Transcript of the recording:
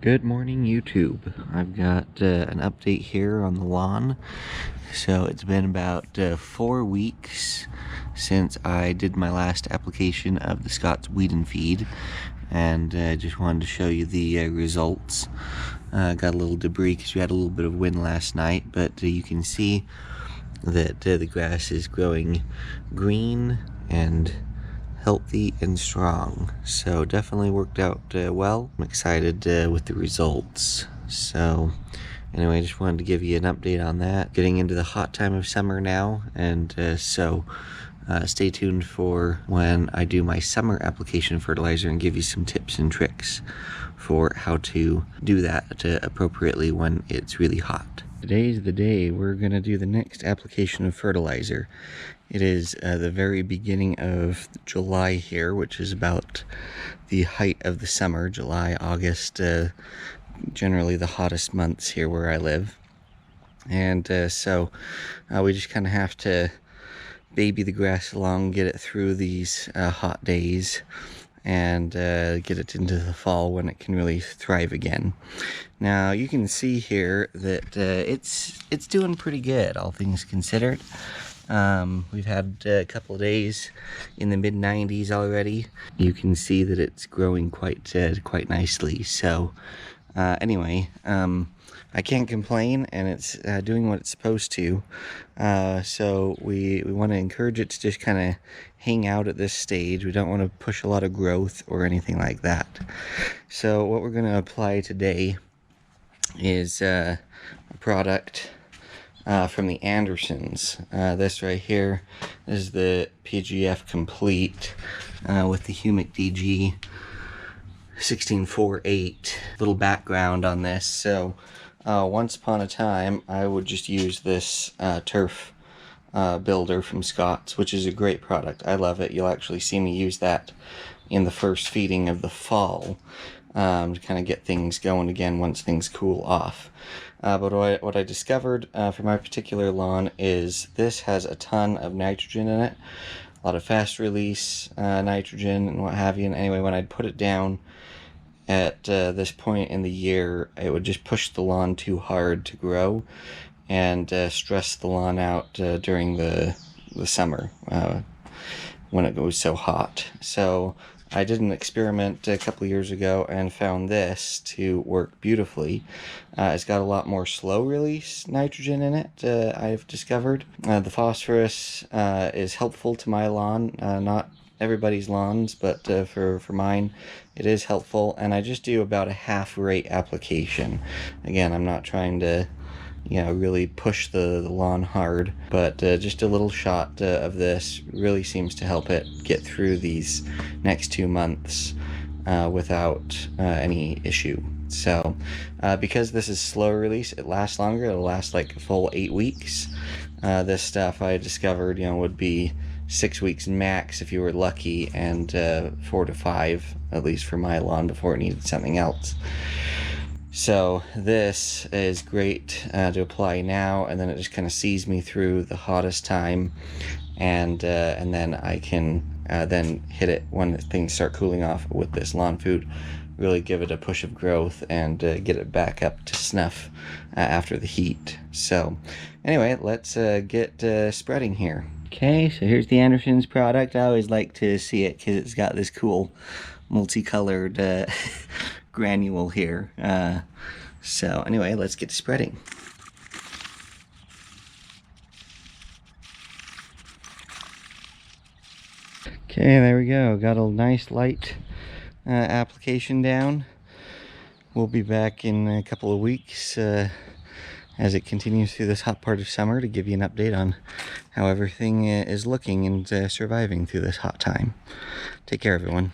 Good morning, YouTube. I've got an update here on the lawn. So it's been about 4 weeks since I did my last application of the Scott's Weed and Feed, and just wanted to show you the results. Got a little debris because we had a little bit of wind last night, but you can see that the grass is growing green and healthy and strong, so definitely worked out well. I'm excited with the results. So anyway, I just wanted to give you an update on that. Getting into the hot time of summer now, and so stay tuned for when I do my summer application fertilizer and give you some tips and tricks for how to do that appropriately when it's really hot. Today's the day we're going to do the next application of fertilizer. It is the very beginning of July here, which is about the height of the summer. July, August, generally the hottest months here where I live. And so we just kind of have to baby the grass along, get it through these hot days, and get it into the fall when it can really thrive again. Now you can see here that it's doing pretty good, all things considered. We've had a couple of days in the mid 90s already. You can see that it's growing quite nicely. So anyway, I can't complain, and it's doing what it's supposed to. So we want to encourage it to just kind of hang out at this stage. We don't want to push a lot of growth or anything like that. So what we're going to apply today is a product from the Andersons. This right here is the PGF Complete with the Humic DG 1648. Little background on this. So once upon a time, I would just use this turf builder from Scott's, which is a great product. I love it. You'll actually see me use that in the first feeding of the fall to kind of get things going again once things cool off. But what I discovered for my particular lawn is this has a ton of nitrogen in it, a lot of fast release nitrogen and what have you. And anyway, when I'd put it down at this point in the year, it would just push the lawn too hard to grow and stress the lawn out during the summer when it was so hot. So I did an experiment a couple of years ago and found this to work beautifully. It's got a lot more slow release nitrogen in it, I've discovered. The phosphorus is helpful to my lawn, not everybody's lawns, but for mine it is helpful. And I just do about a half rate application. Again, I'm not trying to really push the lawn hard, but just a little shot of this really seems to help it get through these next 2 months without any issue. So because this is slow release, it lasts longer. It'll last like a full 8 weeks. This stuff I discovered would be 6 weeks max if you were lucky, and 4 to 5 at least for my lawn before it needed something else. So this is great to apply now, and then it just kind of sees me through the hottest time, and then I can then hit it when things start cooling off with this lawn food. Really give it a push of growth and get it back up to snuff after the heat. So anyway, let's get spreading here. Okay, so here's the Andersons product. I always like to see it because it's got this cool multicolored granule here. So anyway, let's get to spreading. Okay, there we go. Got a nice light application down. We'll be back in a couple of weeks as it continues through this hot part of summer to give you an update on how everything is looking and surviving through this hot time. Take care, everyone.